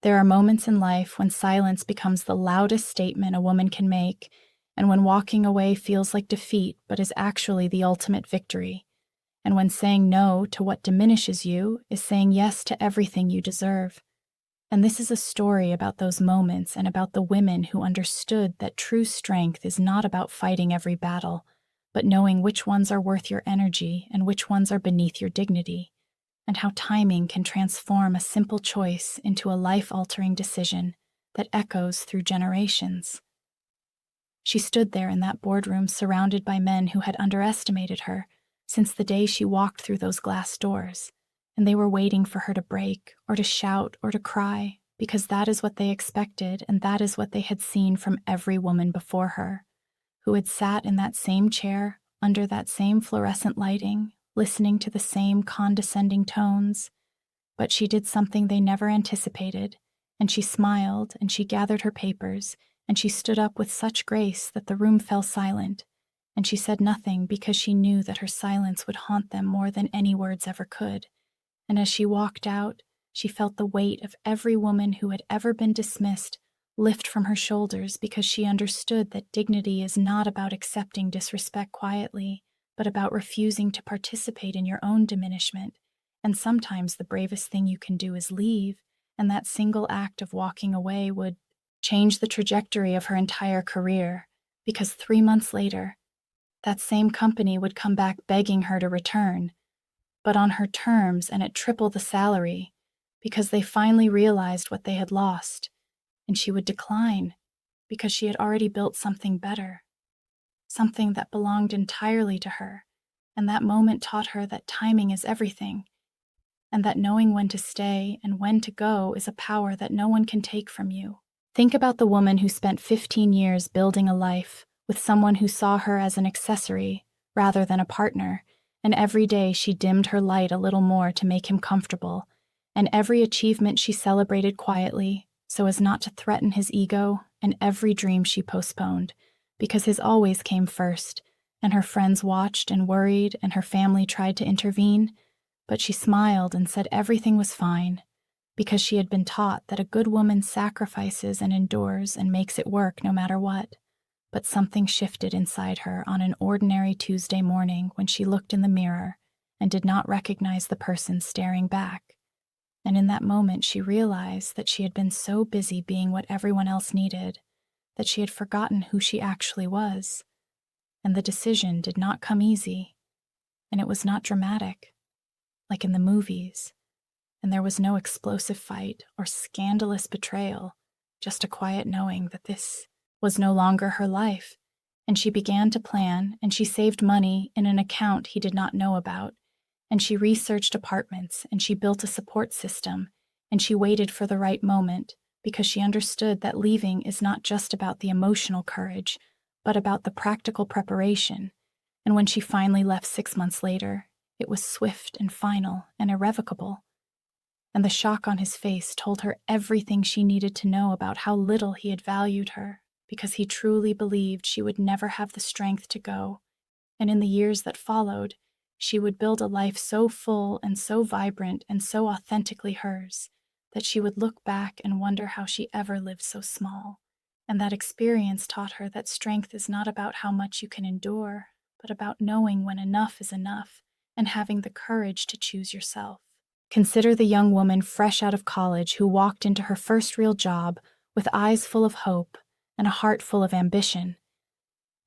There are moments in life when silence becomes the loudest statement a woman can make, and when walking away feels like defeat but is actually the ultimate victory, and when saying no to what diminishes you is saying yes to everything you deserve. And this is a story about those moments and about the women who understood that true strength is not about fighting every battle, but knowing which ones are worth your energy and which ones are beneath your dignity, and how timing can transform a simple choice into a life-altering decision that echoes through generations. She stood there in that boardroom surrounded by men who had underestimated her since the day she walked through those glass doors, and they were waiting for her to break or to shout or to cry, because that is what they expected and that is what they had seen from every woman before her, who had sat in that same chair under that same fluorescent lighting, listening to the same condescending tones. But she did something they never anticipated, and she smiled, and she gathered her papers, and she stood up with such grace that the room fell silent, and she said nothing because she knew that her silence would haunt them more than any words ever could. And as she walked out, she felt the weight of every woman who had ever been dismissed lift from her shoulders, because she understood that dignity is not about accepting disrespect quietly, but about refusing to participate in your own diminishment. And sometimes the bravest thing you can do is leave, and that single act of walking away would change the trajectory of her entire career, because 3 months later, that same company would come back begging her to return, but on her terms and at triple the salary, because they finally realized what they had lost, and she would decline because she had already built something better, something that belonged entirely to her, and that moment taught her that timing is everything, and that knowing when to stay and when to go is a power that no one can take from you. Think about the woman who spent 15 years building a life with someone who saw her as an accessory rather than a partner, and every day she dimmed her light a little more to make him comfortable, and every achievement she celebrated quietly so as not to threaten his ego, and every dream she postponed, because his always came first, and her friends watched and worried, and her family tried to intervene, but she smiled and said everything was fine, because she had been taught that a good woman sacrifices and endures and makes it work no matter what. But something shifted inside her on an ordinary Tuesday morning when she looked in the mirror and did not recognize the person staring back. And in that moment she realized that she had been so busy being what everyone else needed that she had forgotten who she actually was. And the decision did not come easy, and it was not dramatic, like in the movies, and there was no explosive fight or scandalous betrayal, just a quiet knowing that this was no longer her life, and she began to plan, and she saved money in an account he did not know about, and she researched apartments, and she built a support system, and she waited for the right moment, because she understood that leaving is not just about the emotional courage, but about the practical preparation. And when she finally left 6 months later, it was swift and final and irrevocable. And the shock on his face told her everything she needed to know about how little he had valued her, because he truly believed she would never have the strength to go. And in the years that followed, she would build a life so full and so vibrant and so authentically hers that she would look back and wonder how she ever lived so small. And that experience taught her that strength is not about how much you can endure, but about knowing when enough is enough and having the courage to choose yourself. Consider the young woman fresh out of college who walked into her first real job with eyes full of hope and a heart full of ambition.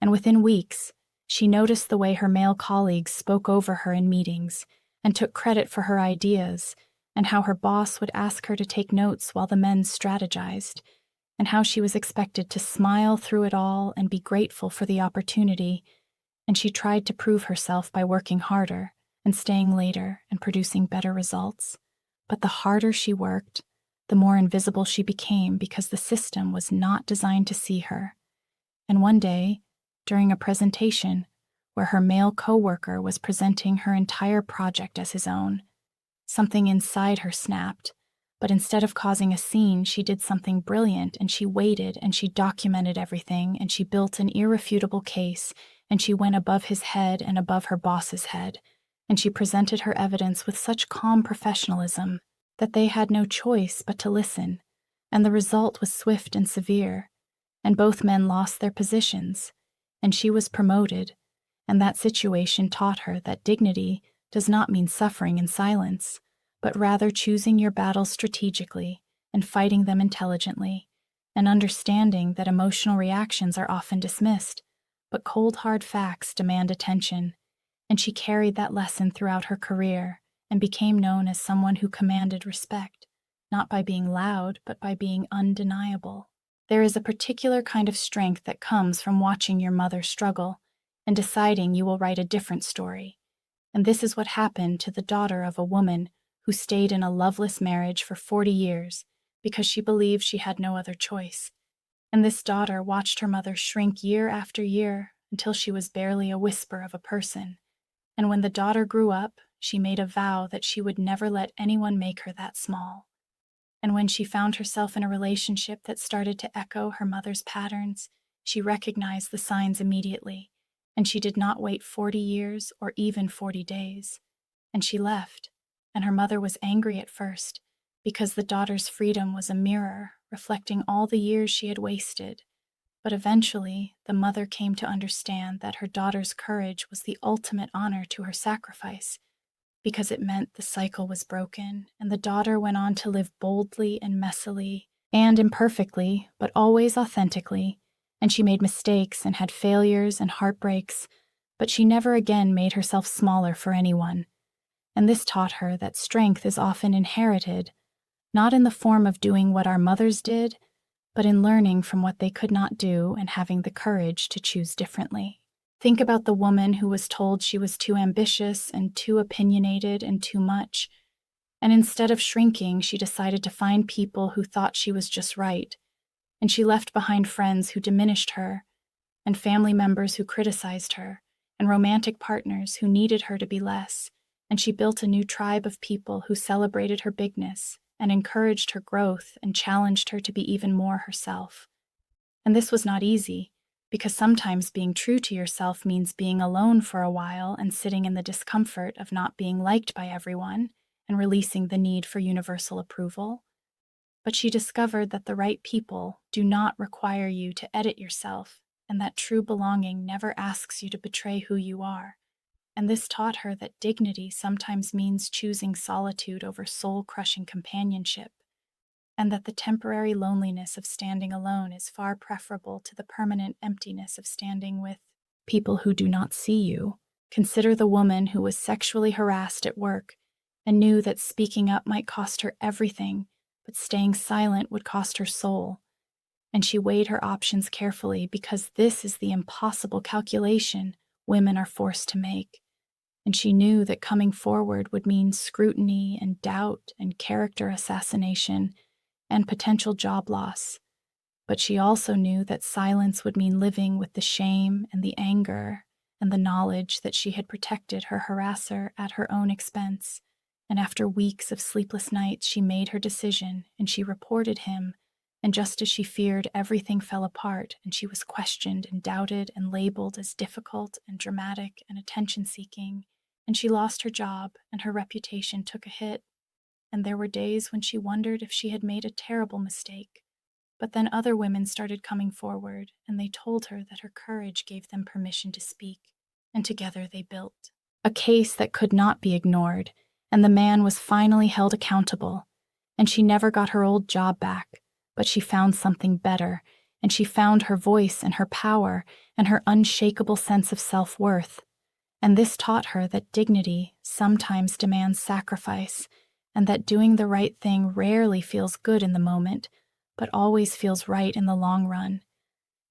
And within weeks, she noticed the way her male colleagues spoke over her in meetings and took credit for her ideas, and how her boss would ask her to take notes while the men strategized, and how she was expected to smile through it all and be grateful for the opportunity. And she tried to prove herself by working harder and staying later and producing better results. But the harder she worked, the more invisible she became, because the system was not designed to see her. And one day, during a presentation where her male coworker was presenting her entire project as his own, something inside her snapped. But instead of causing a scene, she did something brilliant, and she waited, and she documented everything, and she built an irrefutable case, and she went above his head and above her boss's head, and she presented her evidence with such calm professionalism that they had no choice but to listen, And the result was swift and severe, and both men lost their positions, and she was promoted, and that situation taught her that dignity does not mean suffering in silence, but rather choosing your battles strategically and fighting them intelligently, and understanding that emotional reactions are often dismissed, but cold hard facts demand attention. And she carried that lesson throughout her career and became known as someone who commanded respect, not by being loud, but by being undeniable. There is a particular kind of strength that comes from watching your mother struggle and deciding you will write a different story. And this is what happened to the daughter of a woman who stayed in a loveless marriage for 40 years because she believed she had no other choice. And this daughter watched her mother shrink year after year until she was barely a whisper of a person. And when the daughter grew up, she made a vow that she would never let anyone make her that small. And when she found herself in a relationship that started to echo her mother's patterns, she recognized the signs immediately, and she did not wait 40 years or even 40 days. And she left, and her mother was angry at first, because the daughter's freedom was a mirror reflecting all the years she had wasted. But eventually, the mother came to understand that her daughter's courage was the ultimate honor to her sacrifice, because it meant the cycle was broken, and the daughter went on to live boldly and messily, and imperfectly, but always authentically, and she made mistakes and had failures and heartbreaks, but she never again made herself smaller for anyone. And this taught her that strength is often inherited, not in the form of doing what our mothers did, but in learning from what they could not do and having the courage to choose differently. Think about the woman who was told she was too ambitious and too opinionated and too much, and instead of shrinking, she decided to find people who thought she was just right, and she left behind friends who diminished her, and family members who criticized her, and romantic partners who needed her to be less, and she built a new tribe of people who celebrated her bigness and encouraged her growth and challenged her to be even more herself. And this was not easy, because sometimes being true to yourself means being alone for a while and sitting in the discomfort of not being liked by everyone and releasing the need for universal approval. But she discovered that the right people do not require you to edit yourself, and that true belonging never asks you to betray who you are. And this taught her that dignity sometimes means choosing solitude over soul-crushing companionship, and that the temporary loneliness of standing alone is far preferable to the permanent emptiness of standing with people who do not see you. Consider the woman who was sexually harassed at work and knew that speaking up might cost her everything, but staying silent would cost her soul. And she weighed her options carefully because this is the impossible calculation women are forced to make. And she knew that coming forward would mean scrutiny and doubt and character assassination and potential job loss. But she also knew that silence would mean living with the shame and the anger and the knowledge that she had protected her harasser at her own expense. And after weeks of sleepless nights, she made her decision and she reported him. And just as she feared, everything fell apart, and she was questioned and doubted and labeled as difficult and dramatic and attention-seeking, and she lost her job, and her reputation took a hit, and there were days when she wondered if she had made a terrible mistake. But then other women started coming forward, and they told her that her courage gave them permission to speak, and together they built a case that could not be ignored, and the man was finally held accountable, and she never got her old job back. But she found something better, and she found her voice and her power and her unshakable sense of self-worth. And this taught her that dignity sometimes demands sacrifice, and that doing the right thing rarely feels good in the moment, but always feels right in the long run.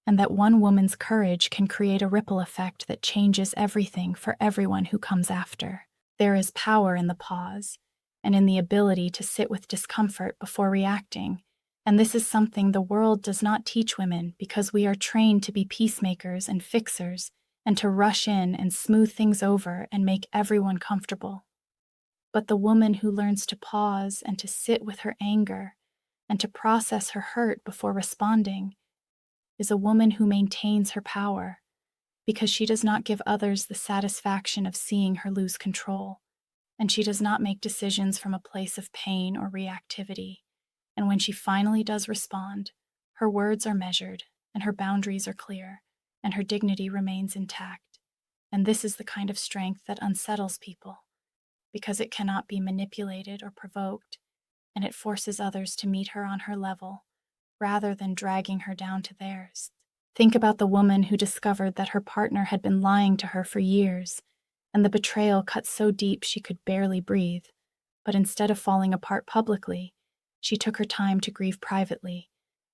And that one woman's courage can create a ripple effect that changes everything for everyone who comes after. There is power in the pause, and in the ability to sit with discomfort before reacting. And this is something the world does not teach women because we are trained to be peacemakers and fixers and to rush in and smooth things over and make everyone comfortable. But the woman who learns to pause and to sit with her anger and to process her hurt before responding is a woman who maintains her power because she does not give others the satisfaction of seeing her lose control, and she does not make decisions from a place of pain or reactivity. And when she finally does respond, her words are measured, and her boundaries are clear, and her dignity remains intact. And this is the kind of strength that unsettles people, because it cannot be manipulated or provoked, and it forces others to meet her on her level, rather than dragging her down to theirs. Think about the woman who discovered that her partner had been lying to her for years, and the betrayal cut so deep she could barely breathe. But instead of falling apart publicly, she took her time to grieve privately,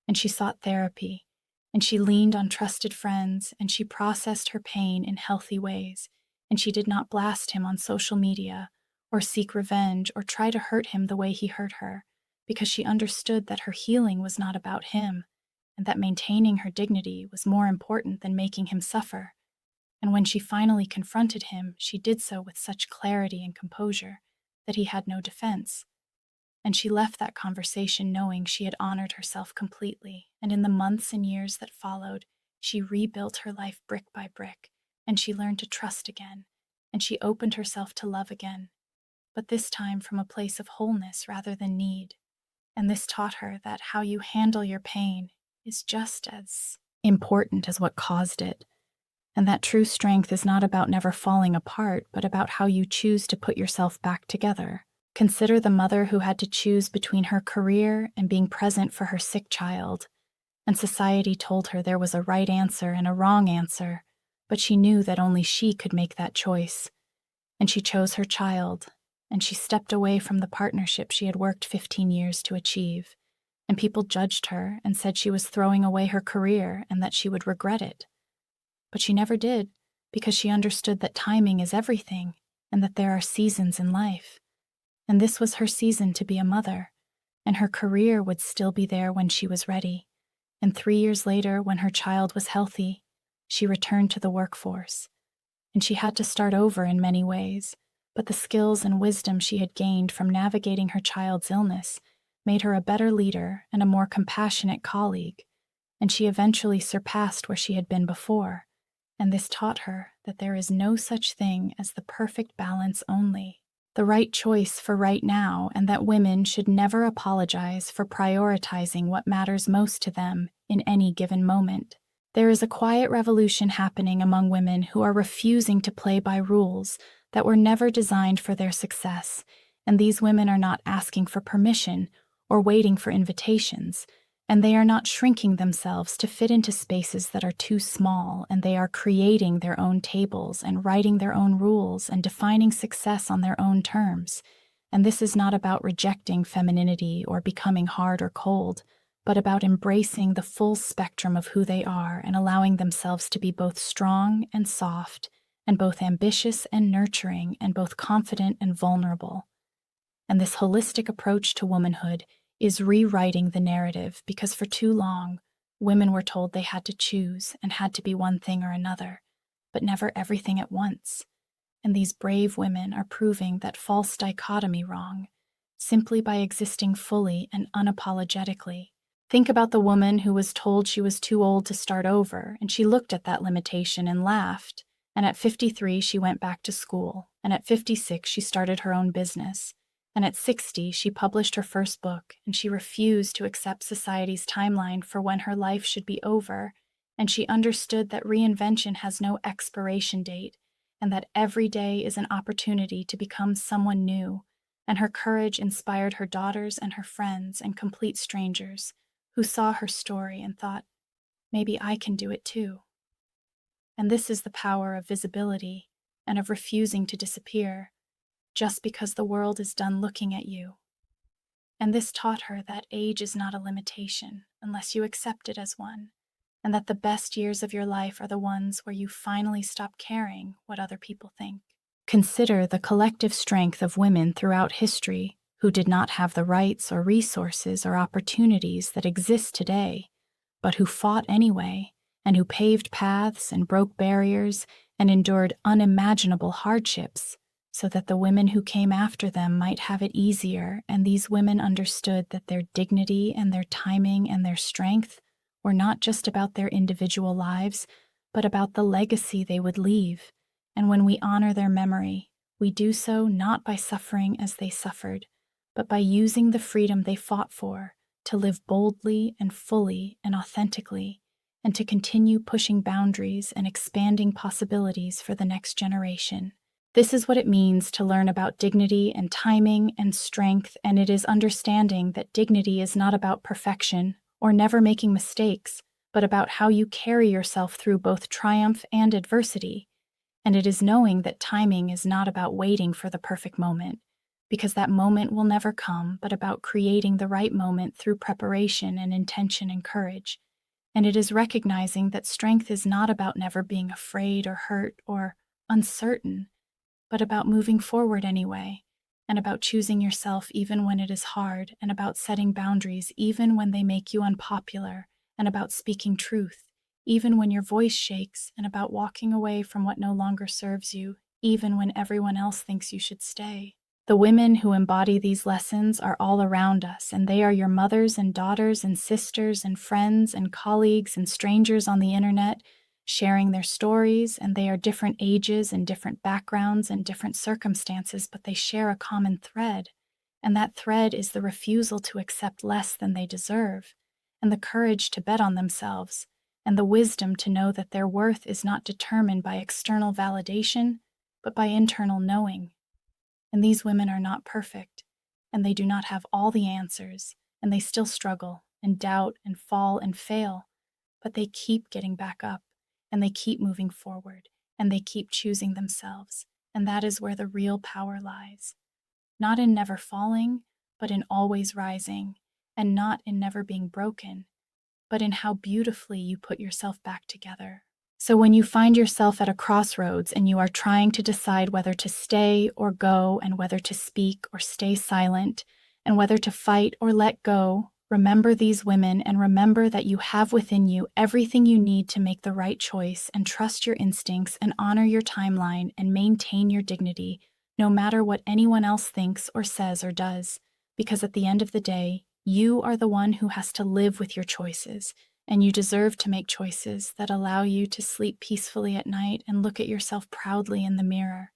and she sought therapy, and she leaned on trusted friends, and she processed her pain in healthy ways, and she did not blast him on social media, or seek revenge, or try to hurt him the way he hurt her, because she understood that her healing was not about him, and that maintaining her dignity was more important than making him suffer. And when she finally confronted him, she did so with such clarity and composure that he had no defense. And she left that conversation knowing she had honored herself completely, and in the months and years that followed, she rebuilt her life brick by brick, and she learned to trust again, and she opened herself to love again, but this time from a place of wholeness rather than need. And this taught her that how you handle your pain is just as important as what caused it, and that true strength is not about never falling apart, but about how you choose to put yourself back together. Consider the mother who had to choose between her career and being present for her sick child, and society told her there was a right answer and a wrong answer, but she knew that only she could make that choice. And she chose her child, and she stepped away from the partnership she had worked 15 years to achieve, and people judged her and said she was throwing away her career and that she would regret it. But she never did, because she understood that timing is everything, and that there are seasons in life. And this was her season to be a mother, and her career would still be there when she was ready. And 3 years later, when her child was healthy, she returned to the workforce. And she had to start over in many ways, but the skills and wisdom she had gained from navigating her child's illness made her a better leader and a more compassionate colleague, and she eventually surpassed where she had been before. And this taught her that there is no such thing as the perfect balance only, the right choice for right now, and that women should never apologize for prioritizing what matters most to them in any given moment. There is a quiet revolution happening among women who are refusing to play by rules that were never designed for their success, and these women are not asking for permission or waiting for invitations, and they are not shrinking themselves to fit into spaces that are too small, and they are creating their own tables and writing their own rules and defining success on their own terms. And this is not about rejecting femininity or becoming hard or cold, but about embracing the full spectrum of who they are and allowing themselves to be both strong and soft, and both ambitious and nurturing, and both confident and vulnerable. And this holistic approach to womanhood is rewriting the narrative, because for too long, women were told they had to choose and had to be one thing or another, but never everything at once. And these brave women are proving that false dichotomy wrong, simply by existing fully and unapologetically. Think about the woman who was told she was too old to start over, and she looked at that limitation and laughed. And at 53, she went back to school, and at 56, she started her own business. And at 60, she published her first book, and she refused to accept society's timeline for when her life should be over, and she understood that reinvention has no expiration date, and that every day is an opportunity to become someone new, and her courage inspired her daughters and her friends and complete strangers, who saw her story and thought, maybe I can do it too. And this is the power of visibility and of refusing to disappear, just because the world is done looking at you. And this taught her that age is not a limitation unless you accept it as one, and that the best years of your life are the ones where you finally stop caring what other people think. Consider the collective strength of women throughout history who did not have the rights or resources or opportunities that exist today, but who fought anyway, and who paved paths and broke barriers and endured unimaginable hardships, so that the women who came after them might have it easier. And these women understood that their dignity and their timing and their strength were not just about their individual lives, but about the legacy they would leave. And when we honor their memory, we do so not by suffering as they suffered, but by using the freedom they fought for to live boldly and fully and authentically, and to continue pushing boundaries and expanding possibilities for the next generation. This is what it means to learn about dignity and timing and strength, and it is understanding that dignity is not about perfection or never making mistakes, but about how you carry yourself through both triumph and adversity. And it is knowing that timing is not about waiting for the perfect moment, because that moment will never come, but about creating the right moment through preparation and intention and courage. And it is recognizing that strength is not about never being afraid or hurt or uncertain, but about moving forward anyway, and about choosing yourself even when it is hard, and about setting boundaries even when they make you unpopular, and about speaking truth, even when your voice shakes, and about walking away from what no longer serves you, even when everyone else thinks you should stay. The women who embody these lessons are all around us, and they are your mothers and daughters and sisters and friends and colleagues and strangers on the internet, sharing their stories, and they are different ages and different backgrounds and different circumstances, but they share a common thread, and that thread is the refusal to accept less than they deserve, and the courage to bet on themselves, and the wisdom to know that their worth is not determined by external validation, but by internal knowing. And these women are not perfect, and they do not have all the answers, and they still struggle and doubt and fall and fail, but they keep getting back up, and they keep moving forward, and they keep choosing themselves, and that is where the real power lies. Not in never falling, but in always rising, and not in never being broken, but in how beautifully you put yourself back together. So when you find yourself at a crossroads and you are trying to decide whether to stay or go, and whether to speak or stay silent, and whether to fight or let go, remember these women and remember that you have within you everything you need to make the right choice, and trust your instincts and honor your timeline and maintain your dignity, no matter what anyone else thinks or says or does. Because at the end of the day, you are the one who has to live with your choices, and you deserve to make choices that allow you to sleep peacefully at night and look at yourself proudly in the mirror.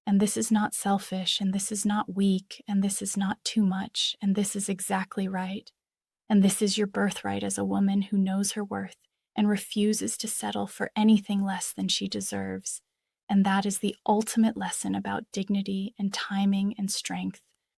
And this is not selfish, and this is not weak, and this is not too much, and this is exactly right. And this is your birthright as a woman who knows her worth and refuses to settle for anything less than she deserves. And that is the ultimate lesson about dignity and timing and strength.